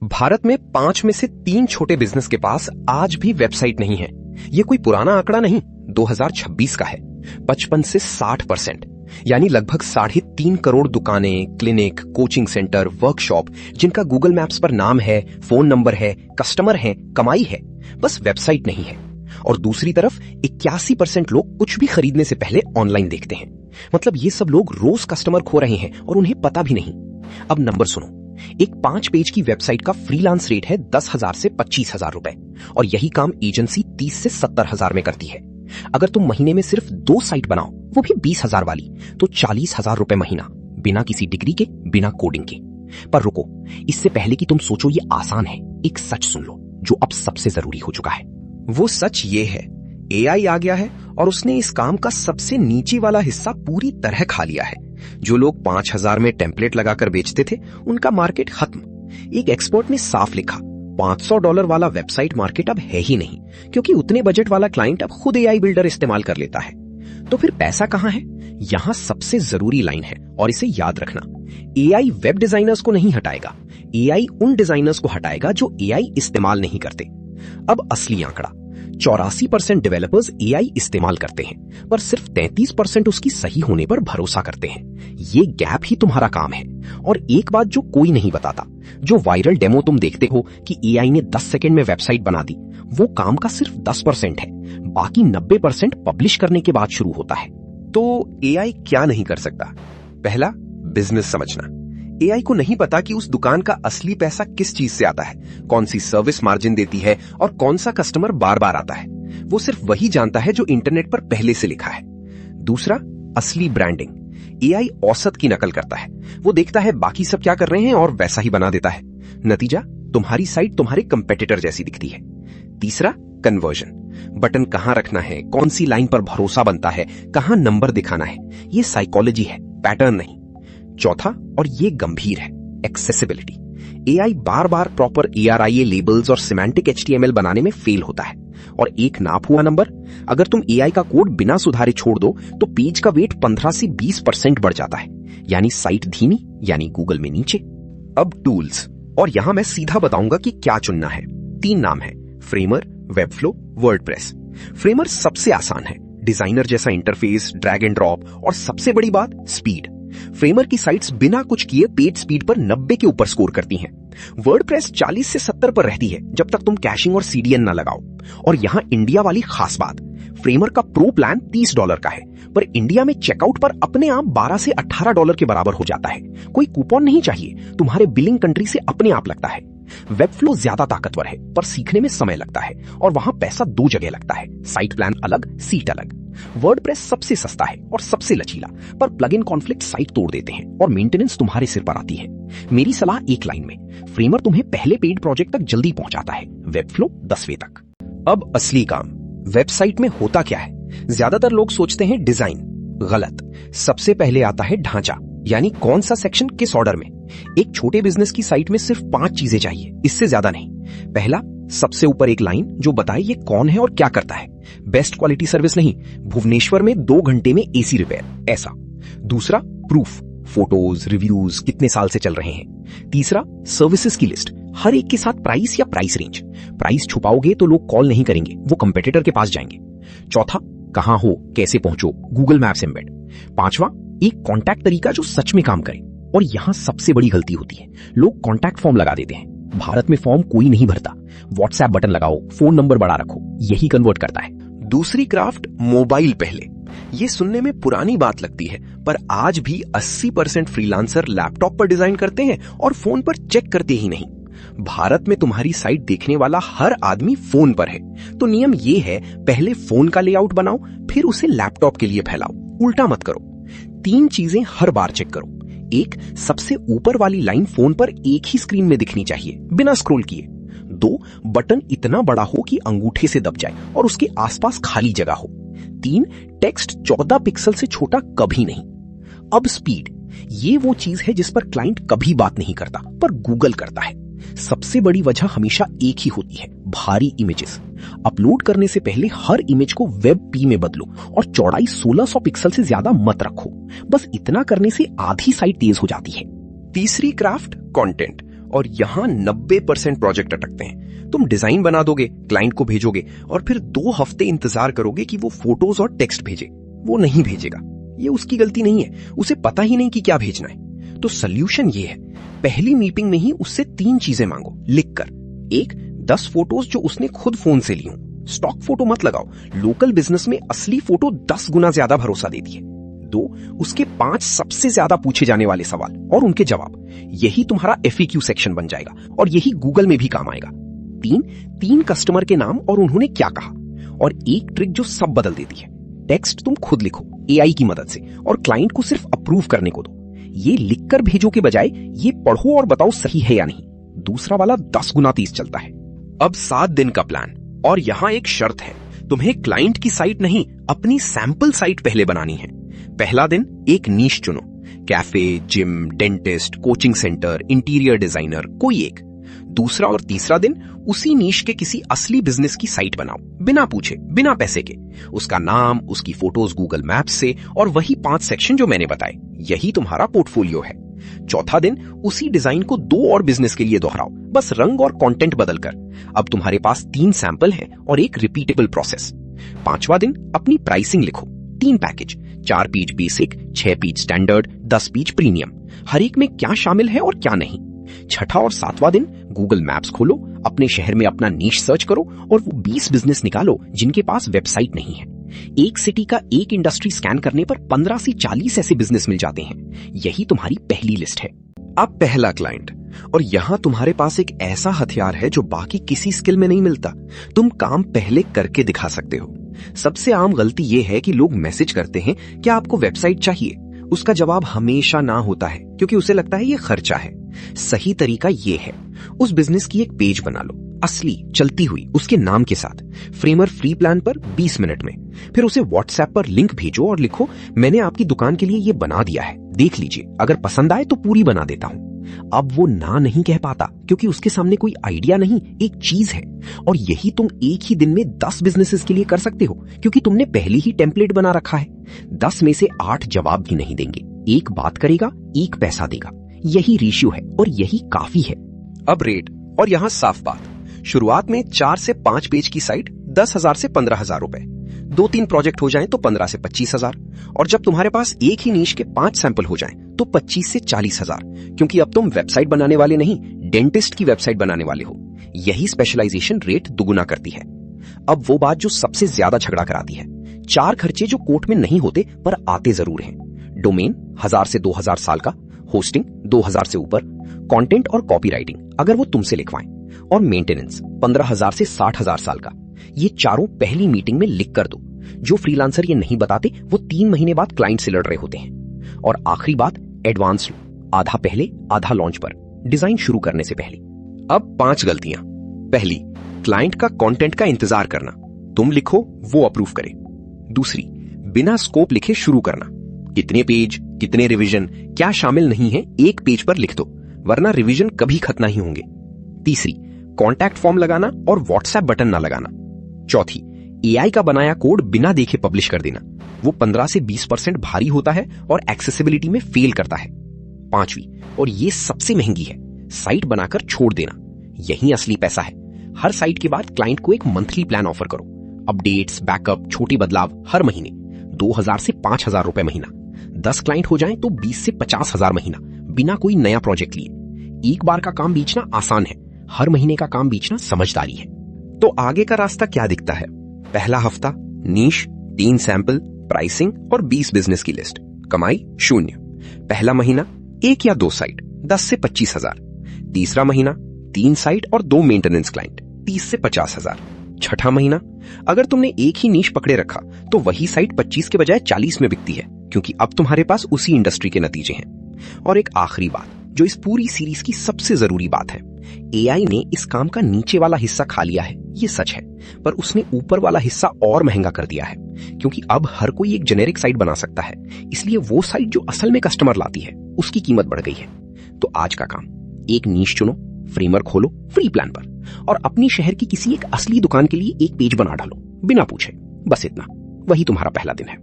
भारत में 5 में से 3 छोटे बिजनेस के पास आज भी वेबसाइट नहीं है। ये कोई पुराना आंकड़ा नहीं, 2026 का है। 55 से 60%, यानी लगभग 3.5 करोड़ दुकानें, क्लिनिक, कोचिंग सेंटर, वर्कशॉप जिनका गूगल मैप्स पर नाम है, फोन नंबर है, कस्टमर है, कमाई है, बस वेबसाइट नहीं है। और दूसरी तरफ 81% लोग कुछ भी खरीदने से पहले ऑनलाइन देखते हैं। मतलब ये सब लोग रोज कस्टमर खो रहे हैं और उन्हें पता भी नहीं। अब नंबर सुनो, एक 5 पेज की वेबसाइट का फ्रीलांस रेट है 10,000 से 25,000 रुपए, और यही काम एजेंसी 30 से 70,000 में करती है। अगर तुम महीने में सिर्फ 2 साइट बनाओ, वो भी 20,000 वाली, तो 40,000 रुपए महीना, बिना किसी डिग्री के, बिना कोडिंग के। पर रुको, इससे पहले कि तुम सोचो ये आसान है, एक सच सुन लो जो अब सबसे जरूरी हो चुका है। वो सच ये है, एआई आ गया है और उसने इस काम का सबसे नीचे वाला हिस्सा पूरी तरह खा लिया है। जो लोग 5,000 में टेम्पलेट लगाकर बेचते थे, उनका मार्केट खत्म। एक एक्सपर्ट ने साफ लिखा, $500 वाला वेबसाइट मार्केट अब है ही नहीं, क्योंकि उतने बजट वाला क्लाइंट अब खुद एआई बिल्डर इस्तेमाल कर लेता है। तो फिर पैसा कहां है? यहां सबसे जरूरी लाइन है, और इसे याद रखना, एआई वेब डिजाइनर्स को नहीं हटाएगा, एआई उन डिजाइनर्स को हटाएगा जो एआई इस्तेमाल नहीं करते। अब असली आंकड़ा, 84% डेवलपर्स एआई इस्तेमाल करते हैं, पर सिर्फ 33% उसकी सही होने पर भरोसा करते हैं। ये गैप ही तुम्हारा काम है। और एक बात जो कोई नहीं बताता, जो वायरल डेमो तुम देखते हो कि एआई ने 10 सेकंड में वेबसाइट बना दी, वो काम का सिर्फ 10% है। बाकी 90% पब्लिश करने के बाद शुरू होता है। तो एआई क्या नहीं कर सकता? पहला, बिजनेस समझना। एआई को नहीं पता कि उस दुकान का असली पैसा किस चीज से आता है, कौन सी सर्विस मार्जिन देती है और कौन सा कस्टमर बार बार आता है। वो सिर्फ वही जानता है जो इंटरनेट पर पहले से लिखा है। दूसरा, असली ब्रांडिंग। एआई औसत की नकल करता है। वो देखता है बाकी सब क्या कर रहे हैं और वैसा ही बना देता है। नतीजा, तुम्हारी साइट तुम्हारे कंपेटिटर जैसी दिखती है। तीसरा, कन्वर्जन। बटन कहां रखना है, कौन सी लाइन पर भरोसा बनता है, कहां नंबर दिखाना है, ये साइकोलॉजी है, पैटर्न नहीं। चौथा, और ये गंभीर है, एक्सेसिबिलिटी। एआई बार बार प्रॉपर ARIA लेबल्स और सिमेंटिक HTML बनाने में फेल होता है। और एक नाप हुआ नंबर, अगर तुम एआई का कोड बिना सुधारे छोड़ दो तो पेज का वेट 15 से 20% बढ़ जाता है, यानी साइट धीमी, यानी गूगल में नीचे। अब टूल्स, और यहां मैं सीधा बताऊंगा कि क्या चुनना है। 3 नाम है, फ्रेमर, वेबफ्लो, वर्डप्रेस। फ्रेमर सबसे आसान है, डिजाइनर जैसा इंटरफेस, ड्रैग एंड ड्रॉप, और सबसे बड़ी बात, स्पीड। फ्रेमर की साइट्स बिना कुछ किए पेज स्पीड पर 90 के ऊपर स्कोर करती हैं। वर्डप्रेस 40 से 70 पर रहती है, जब तक तुम कैशिंग और CDN ना लगाओ। और यहां इंडिया वाली खास बात, फ्रेमर का प्रो प्लान $30 का है, पर इंडिया में चेकआउट पर अपने आप $12 से $18 के बराबर हो जाता है। कोई कूपन नहीं चाहिए, तुम्हारे बिलिंग कंट्री से अपने आप लगता है। वेबफ्लो ज्यादा ताकतवर है, पर सीखने में समय लगता है, और वहां पैसा 2 जगह लगता है, साइट प्लान अलग, सीट अलग। वर्डप्रेस सबसे सस्ता है और सबसे लचीला, पर प्लग इन कॉन्फ्लिक्ट साइट तोड़ देते हैं और मेंटेनेंस तुम्हारे सिर पर आती है। मेरी सलाह एक लाइन में, फ्रेमर तुम्हें पहले पेड प्रोजेक्ट तक जल्दी पहुंचाता है, वेबफ्लो 10वें तक। अब असली काम, वेबसाइट में होता क्या है? ज्यादातर लोग सोचते हैं डिजाइन, गलत। सबसे पहले आता है ढांचा, यानी कौन सा सेक्शन किस ऑर्डर में। एक छोटे बिजनेस की साइट में सिर्फ 5 चीजें चाहिए, इससे ज्यादा नहीं। पहला, सबसे ऊपर एक लाइन जो बताए ये कौन है और क्या करता है। बेस्ट क्वालिटी सर्विस नहीं, भुवनेश्वर में 2 घंटे में AC रिपेयर, ऐसा। दूसरा, प्रूफ, फोटोज, रिव्यूज, कितने साल से चल रहे हैं। तीसरा, सर्विसेज की लिस्ट, हर एक के साथ प्राइस या प्राइस रेंज। प्राइस छुपाओगे तो लोग कॉल नहीं करेंगे, वो कंपेटिटर के पास जाएंगे। चौथा, कहां हो, कैसे पहुंचो, गूगल मैप्स एम्बेड। पांचवा, एक कॉन्टैक्ट तरीका जो सच में काम करे। और यहां सबसे बड़ी गलती होती है, लोग कॉन्टैक्ट फॉर्म लगा देते हैं। भारत में फॉर्म कोई नहीं भरता, व्हाट्सएप बटन लगाओ, फोन नंबर बढ़ा रखो, यही कन्वर्ट करता है। दूसरी क्राफ्ट, मोबाइल पहले। ये सुनने में पुरानी बात लगती है, पर आज भी 80% फ्रीलांसर लैपटॉप पर डिजाइन करते हैं और फोन पर चेक करते ही नहीं। भारत में तुम्हारी साइट देखने वाला हर आदमी फोन पर है, तो नियम ये है, पहले फोन का लेआउट बनाओ, फिर उसे लैपटॉप के लिए फैलाओ, उल्टा मत करो। 3 चीजें हर बार चेक करो। एक, सबसे ऊपर वाली लाइन फोन पर एक ही स्क्रीन में दिखनी चाहिए, बिना स्क्रॉल किए। 2, बटन इतना बड़ा हो कि अंगूठे से दब जाए और उसके आसपास खाली जगह हो। 3, टेक्स्ट 14 पिक्सल से छोटा कभी नहीं। अब स्पीड, ये वो चीज है जिस पर क्लाइंट कभी बात नहीं करता, पर गूगल करता है। सबसे बड़ी वजह हमेशा एक ही होती है, भारी इमेजेस। अपलोड करने से पहले हर इमेज को WebP में बदलो और चौड़ाई 1600 पिक्सल से ज्यादा मत रखो। बस इतना करने से आधी साइट तेज हो जाती है। तीसरी क्राफ्ट, कंटेंट। और यहां 90% प्रोजेक्ट अटकते हैं। तुम डिजाइन बना दोगे, क्लाइंट को भेजोगे और फिर 2 हफ्ते इंतजार करोगे कि वो फोटोज और टेक्स्ट भेजे। वो नहीं भेजेगा। ये उसकी गलती नहीं है, उसे पता ही नहीं कि क्या भेजना है। तो सॉल्यूशन ये है, पहली मीटिंग में ही उससे 3 चीजें मांगो लिखकर। 1, 10 फोटोज जो उसने खुद फोन से ली हो। स्टॉक फोटो मत लगाओ, लोकल बिजनेस में असली फोटो 10 गुना ज्यादा भरोसा देती है। 2, उसके 5 सबसे ज्यादा पूछे जाने वाले सवाल और उनके जवाब। यही तुम्हारा FAQ सेक्शन बन जाएगा और यही गूगल में भी काम आएगा। 3 कस्टमर के नाम और उन्होंने क्या कहा। और एक ट्रिक जो सब बदल देती है, टेक्स्ट तुम खुद लिखो AI की मदद से और क्लाइंट को सिर्फ अप्रूव करने को दो। ये लिखकर भेजो के बजाय ये पढ़ो और बताओ सही है या नहीं। दूसरा वाला 10 गुना तेज चलता है। अब 7 दिन का प्लान, और यहां एक शर्त है, तुम्हें क्लाइंट की साइट नहीं, अपनी सैंपल साइट पहले बनानी है। पहला दिन एक नीश चुनो, cafe, gym, dentist, coaching centre, interior designer, कोई एक। दूसरा और तीसरा दिन उसी नीश के किसी असली बिजनेस की साइट बनाओ, बिना पूछे, बिना पैसे के। उसका नाम, उसकी फोटोज गूगल मैप्स से और वही 5 सेक्शन जो मैंने बताए। यही तुम्हारा पोर्टफोलियो है। चौथा दिन उसी डिजाइन को 2 और बिजनेस के लिए दोहराओ, बस रंग और कंटेंट बदलकर। अब तुम्हारे पास 3 सैंपल हैं और एक रिपीटेबल प्रोसेस। 5वां दिन अपनी प्राइसिंग लिखो, 3 package, 4 page basic, 6 page standard, 10 page premium. हर एक में क्या शामिल है और क्या नहीं। 6ठा और 7वां दिन गूगल मैप्स खोलो, अपने शहर में अपना नीश सर्च करो और वो 20 बिजनेस निकालो जिनके पास वेबसाइट नहीं है। एक सिटी का एक इंडस्ट्री स्कैन करने पर 15 से 40 ऐसे बिजनेस मिल जाते हैं। यही तुम्हारी पहली लिस्ट है। अब पहला क्लाइंट, और यहां तुम्हारे पास एक ऐसा हथियार है जो बाकी किसी स्किल में नहीं मिलता। तुम काम पहले करके दिखा सकते हो। सबसे आम गलती यह है कि लोग मैसेज करते हैं, क्या आपको वेबसाइट चाहिए? उसका जवाब हमेशा ना होता है, क्योंकि उसे लगता है ये खर्चा है। सही तरीका ये है, उस बिजनेस की एक पेज बना लो, असली चलती हुई, उसके नाम के साथ, फ्रेमर फ्री प्लान पर 20 मिनट में। फिर उसे व्हाट्सएप पर लिंक भेजो और लिखो, मैंने आपकी दुकान के लिए ये बना दिया है, देख लीजिए, अगर पसंद आए तो पूरी बना देता हूं। अब वो ना नहीं कह पाता, क्योंकि उसके सामने कोई आइडिया नहीं, एक चीज है। और यही तुम एक ही दिन में 10 बिजनेसेस के लिए कर सकते हो, क्योंकि तुमने पहले ही टेम्पलेट बना रखा है। 10 में से 8 जवाब भी नहीं देंगे, 1 बात करेगा, 1 पैसा देगा। यही रेशियो है और यही काफी है। अब रेट, और यहां साफ बात, शुरुआत में 4 से 5 पेज की साइट 10,000 से 15,000 रुपए, 2-3 प्रोजेक्ट हो जाएं तो 15 से 25,000, और जब तुम्हारे पास एक ही नीश के 5 सैंपल हो जाएं तो 25 से 40,000, क्योंकि अब तुम वेबसाइट बनाने वाले नहीं, डेंटिस्ट की वेबसाइट बनाने वाले हो। यही स्पेशलाइजेशन रेट दुगुना करती है। अब वो बात जो सबसे ज्यादा झगड़ा कराती है, 4 खर्चे जो कोर्ट में नहीं होते पर आते जरूर हैं। डोमेन 1000 से 2000 साल का, होस्टिंग 2000 से ऊपर, कंटेंट और कॉपीराइटिंग अगर वो तुमसे लिखवाएं, और मेंटेनेंस 15,000 से 60,000 साल का। ये चारों पहली मीटिंग में लिख कर दो। जो फ्रीलांसर ये नहीं बताते वो 3 महीने बाद क्लाइंट से लड़ रहे होते हैं। और आखिरी बात, एडवांस लो, आधा पहले आधा लॉन्च पर, डिजाइन शुरू करने से पहले। अब 5 गलतियां। पहली, क्लाइंट का कंटेंट का इंतजार करना, तुम लिखो वो अप्रूव करे। दूसरी, बिना स्कोप लिखे शुरू करना, कितने पेज, कितने रिवीजन, क्या शामिल नहीं है, एक पेज पर लिख दो, वरना रिवीजन कभी खत्म नहीं होंगे। तीसरी, कॉन्टैक्ट फॉर्म लगाना और व्हाट्सएप बटन ना लगाना। चौथी, AI का बनाया कोड बिना देखे पब्लिश कर देना, वो 15 से 20% भारी होता है और एक्सेसिबिलिटी में फेल करता है। 5वीं, और ये सबसे महंगी है, साइट बनाकर छोड़ देना, यही असली पैसा है। हर साइट के बाद क्लाइंट को एक मंथली प्लान ऑफर करो, अपडेट्स, बैकअप, छोटे बदलाव हर महीने, 2000 से 5000 रुपए महीना। 10 क्लाइंट हो जाएं तो 20 से 50,000 महीना, बिना कोई नया प्रोजेक्ट लिए। एक बार का काम बेचना आसान है, हर महीने का काम बेचना समझदारी है। तो आगे का रास्ता क्या दिखता है? पहला हफ्ता नीश, 3 सैंपल, प्राइसिंग और 20 बिजनेस की लिस्ट, कमाई 0। पहला महीना 1 या 2 साइट, 10 से 25,000। तीसरा महीना 3 साइट और 2 मेंटेनेंस क्लाइंट, 30 से 50,000। छठा महीना, अगर तुमने एक ही नीश पकड़े रखा तो वही साइट 25 के बजाय 40 में बिकती है, क्योंकि अब तुम्हारे पास उसी इंडस्ट्री के नतीजे हैं। और एक आखिरी बात, जो इस पूरी सीरीज की सबसे जरूरी बात है, AI ने इस काम का नीचे वाला हिस्सा खा लिया है, ये सच है, पर उसने ऊपर वाला हिस्सा और महंगा कर दिया है, क्योंकि अब हर कोई एक जेनेरिक साइट बना सकता है। इसलिए वो साइट जो असल में कस्टमर लाती है, उसकी कीमत बढ़ गई है। तो आज का काम, एक नीश चुनो, फ्रेमर खोलो फ्री प्लान पर, और अपनी शहर की किसी एक असली दुकान के लिए एक पेज बना डालो, बिना पूछे। बस इतना, वही तुम्हारा पहला दिन है।